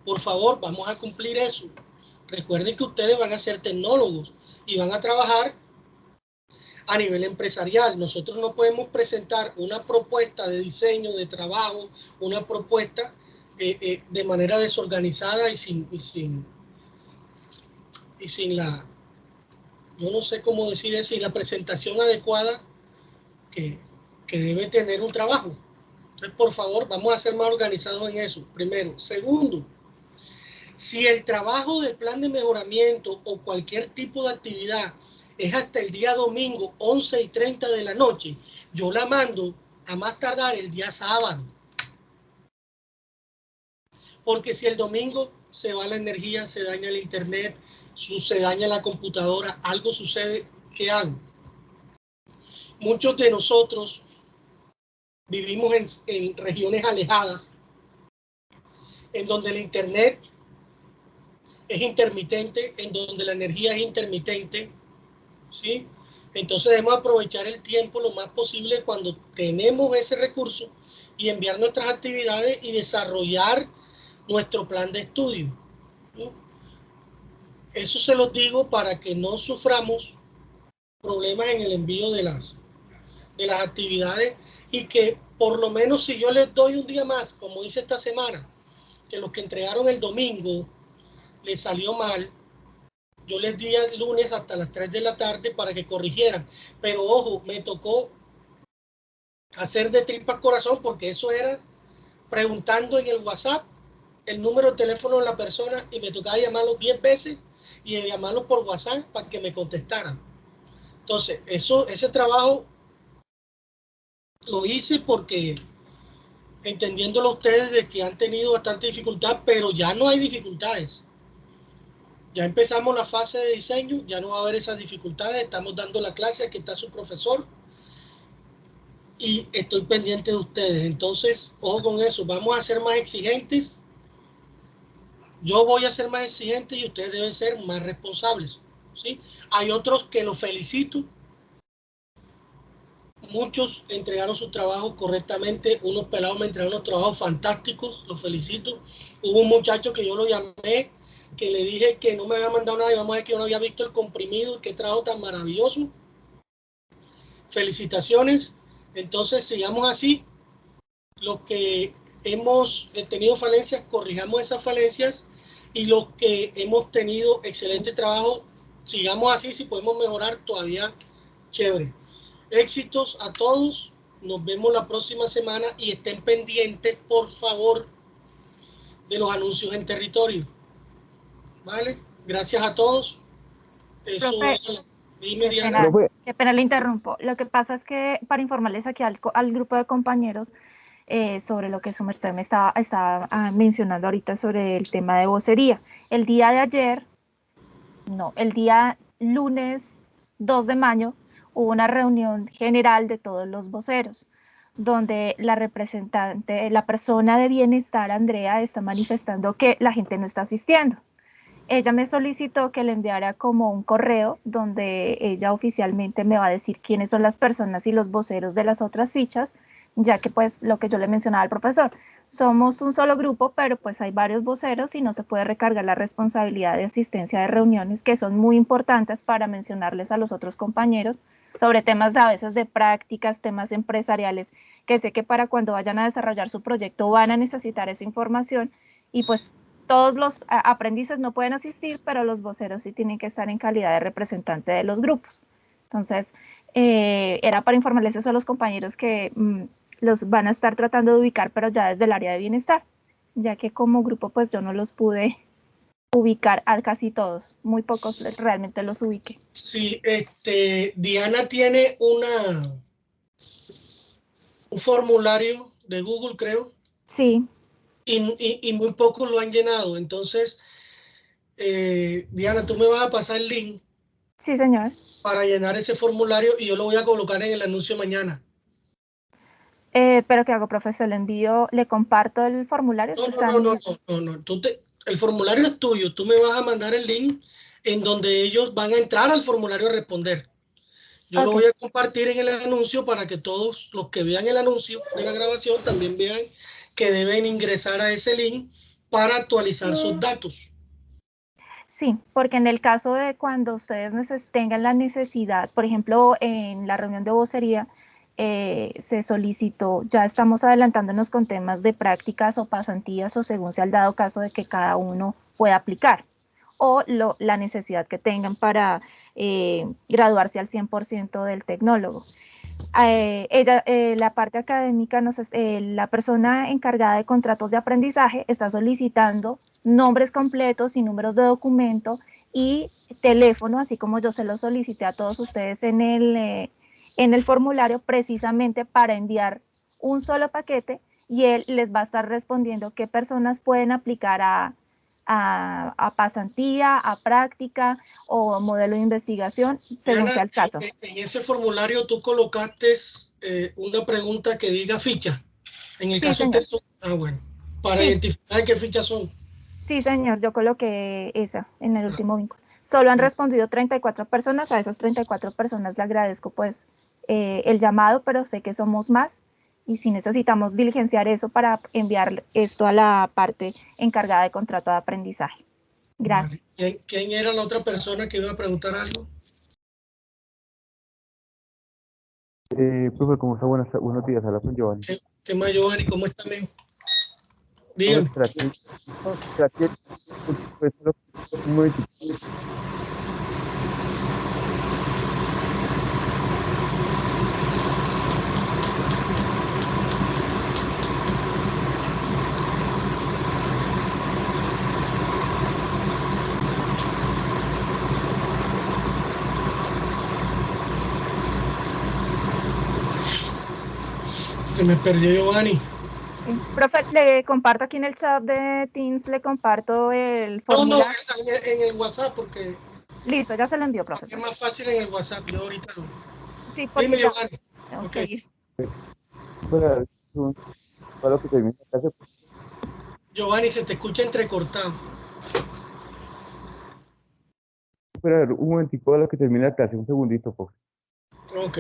Por favor, vamos a cumplir eso. Recuerden que ustedes van a ser tecnólogos y van a trabajar a nivel empresarial. Nosotros no podemos presentar una propuesta de diseño, de trabajo, una propuesta de manera desorganizada y sin la, yo no sé cómo decir eso, sin la presentación adecuada que debe tener un trabajo. Entonces, por favor, vamos a ser más organizados en eso, primero. Segundo, si el trabajo del plan de mejoramiento o cualquier tipo de actividad es hasta el día domingo, 11:30 de la noche, yo la mando a más tardar el día sábado. Porque si el domingo se va la energía, se daña el internet, se daña la computadora, algo sucede, ¿qué hago? Muchos de nosotros vivimos en regiones alejadas, en donde el internet es intermitente, en donde la energía es intermitente, ¿sí? Entonces debemos aprovechar el tiempo lo más posible cuando tenemos ese recurso y enviar nuestras actividades y desarrollar nuestro plan de estudio, ¿sí? Eso se los digo para que no suframos problemas en el envío de las actividades y que por lo menos si yo les doy un día más, como hice esta semana, que los que entregaron el domingo les salió mal, yo les di el lunes hasta las 3 de la tarde para que corrigieran. Pero ojo, me tocó hacer de tripas corazón porque eso era preguntando en el WhatsApp el número de teléfono de la persona y me tocaba llamarlo 10 veces y llamarlo por WhatsApp para que me contestaran. Entonces, ese trabajo lo hice porque entendiéndolo ustedes de que han tenido bastante dificultad, pero ya no hay dificultades. Ya empezamos la fase de diseño, ya no va a haber esas dificultades, estamos dando la clase, aquí está su profesor y estoy pendiente de ustedes. Entonces, ojo con eso, vamos a ser más exigentes. Yo voy a ser más exigente y ustedes deben ser más responsables, ¿sí? Hay otros que los felicito. Muchos entregaron su trabajo correctamente, unos pelados me entregaron unos trabajos fantásticos, los felicito. Hubo un muchacho que yo lo llamé, que le dije que no me había mandado nada y vamos a ver que yo no había visto el comprimido y qué trabajo tan maravilloso. Felicitaciones. Entonces sigamos así. Los que hemos tenido falencias, corrijamos esas falencias y los que hemos tenido excelente trabajo, sigamos así. Si podemos mejorar todavía, chévere. Éxitos a todos, nos vemos la próxima semana y estén pendientes, por favor, de los anuncios en territorio. ¿Vale? Gracias a todos. Eso Profe, es. Dime, Diana. qué pena le interrumpo. Lo que pasa es que para informarles aquí al grupo de compañeros sobre lo que su merced me estaba mencionando ahorita sobre el tema de vocería. El día de ayer, no, el día lunes 2 de mayo, hubo una reunión general de todos los voceros, donde la representante, la persona de bienestar, Andrea, está manifestando que la gente no está asistiendo. Ella me solicitó que le enviara como un correo donde ella oficialmente me va a decir quiénes son las personas y los voceros de las otras fichas, ya que pues lo que yo le mencionaba al profesor, somos un solo grupo, pero pues hay varios voceros y no se puede recargar la responsabilidad de asistencia de reuniones que son muy importantes para mencionarles a los otros compañeros sobre temas a veces de prácticas, temas empresariales, que sé que para cuando vayan a desarrollar su proyecto van a necesitar esa información y pues todos los aprendices no pueden asistir, pero los voceros sí tienen que estar en calidad de representante de los grupos. Entonces, era para informarles eso a los compañeros que los van a estar tratando de ubicar, pero ya desde el área de bienestar, ya que como grupo pues yo no los pude ubicar a casi todos, muy pocos realmente los ubiqué. Sí, Diana tiene un formulario de Google, creo. Sí. Y muy pocos lo han llenado. Entonces, Diana, tú me vas a pasar el link. Sí, señor. Para llenar ese formulario y yo lo voy a colocar en el anuncio mañana. Pero ¿qué hago, profesor? Le envío, le comparto el formulario. No, ¿Usted no, está no, no, en- no, no, no. El formulario es tuyo. Tú me vas a mandar el link en donde ellos van a entrar al formulario a responder. Yo lo Ok. voy a compartir en el anuncio para que todos los que vean el anuncio de la grabación también vean que deben ingresar a ese link para actualizar sus datos. Sí, porque en el caso de cuando ustedes tengan la necesidad, por ejemplo, en la reunión de vocería, se solicitó, ya estamos adelantándonos con temas de prácticas o pasantías o según sea el dado caso de que cada uno pueda aplicar o la necesidad que tengan para graduarse al 100% del tecnólogo. La parte académica, la persona encargada de contratos de aprendizaje está solicitando nombres completos y números de documento y teléfono, así como yo se lo solicité a todos ustedes en el formulario, precisamente para enviar un solo paquete y él les va a estar respondiendo qué personas pueden aplicar a pasantía, a práctica o modelo de investigación, según Diana, sea el caso. en ese formulario tú colocaste una pregunta que diga ficha. En el Sí, caso de señor. ustedes, bueno, para Sí, identificar qué fichas son. sí, señor, yo coloqué esa en el último vínculo. Solo han respondido 34 personas, a esas 34 personas le agradezco pues el llamado, pero sé que somos más y si necesitamos diligenciar eso para enviar esto a la parte encargada de contrato de aprendizaje. Gracias. Vale. ¿Quién era la otra persona que iba a preguntar algo? Profe, ¿cómo está? Buenos días, habla con Giovanni. ¿Qué más, Giovanni? ¿Cómo está, amigo? Profe, Dígame. ¿será que pues, un momentito? Se me perdió Giovanni. Sí. Profe, le comparto aquí en el chat de Teams, le comparto el No, formulario. en el WhatsApp, porque Listo, ya se lo envió, es profesor. más fácil en el WhatsApp. Yo ahorita lo. Sí, porque Dime, ya Giovanni. tengo Ok. que ir. Para lo que termine la clase, Giovanni, se te escucha entrecortado. espera, un momentico a lo que termine la clase, un segundito, profe. Ok.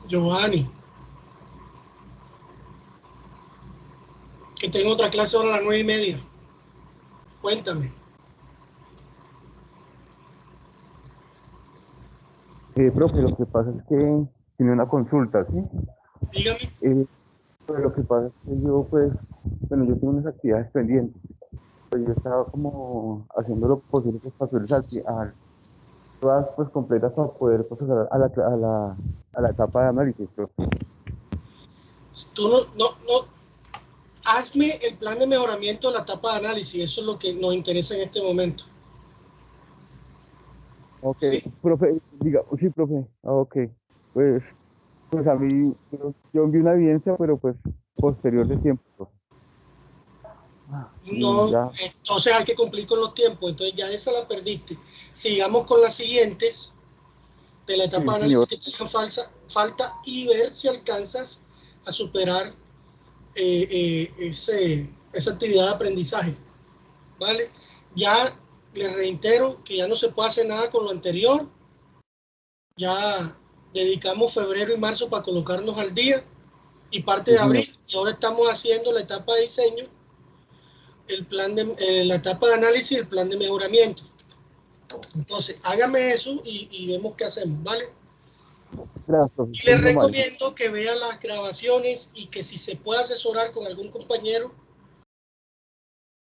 Giovanni, que tengo otra clase ahora a las 9:30. Cuéntame. Profe, lo que pasa es que tiene una consulta, ¿sí? Dígame. Pues lo que pasa es que yo, pues, bueno, yo tengo unas actividades pendientes. Pues yo estaba como haciendo lo posible pues, para subirles todas pues completas para poder pasar a la etapa de análisis, profe. Tú no. Hazme el plan de mejoramiento de la etapa de análisis. Eso es lo que nos interesa en este momento. Ok, ¿Sí? profe, diga, sí, profe, ok. Pues a mí, yo envié una evidencia, pero pues posterior de tiempo, profe. Y No, ya, entonces hay que cumplir con los tiempos. Entonces ya esa la perdiste. Sigamos con las siguientes de la etapa sí, de análisis señor. que te hagan falta y ver si alcanzas a superar esa actividad de aprendizaje. ¿Vale? Ya les reitero que ya no se puede hacer nada con lo anterior. Ya dedicamos febrero y marzo para colocarnos al día y parte Sí, de señor. abril. Y ahora estamos haciendo la etapa de diseño, la etapa de análisis y el plan de mejoramiento. Entonces, hágame eso y vemos qué hacemos, ¿vale? Gracias, profesor. Y les Muy amable. recomiendo que vean las grabaciones y que si se puede asesorar con algún compañero,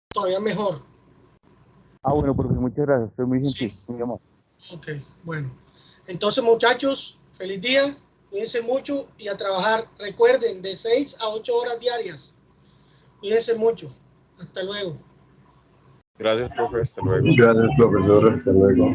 todavía mejor. Ah, bueno, profesor, muchas gracias. Estoy muy gentil, muy amable. Ok, bueno. Entonces, muchachos, feliz día. Cuídense mucho y a trabajar. Recuerden, de 6 a 8 horas diarias. Cuídense mucho. Hasta luego. Gracias, profe. Hasta luego. Gracias, profesor. Hasta luego.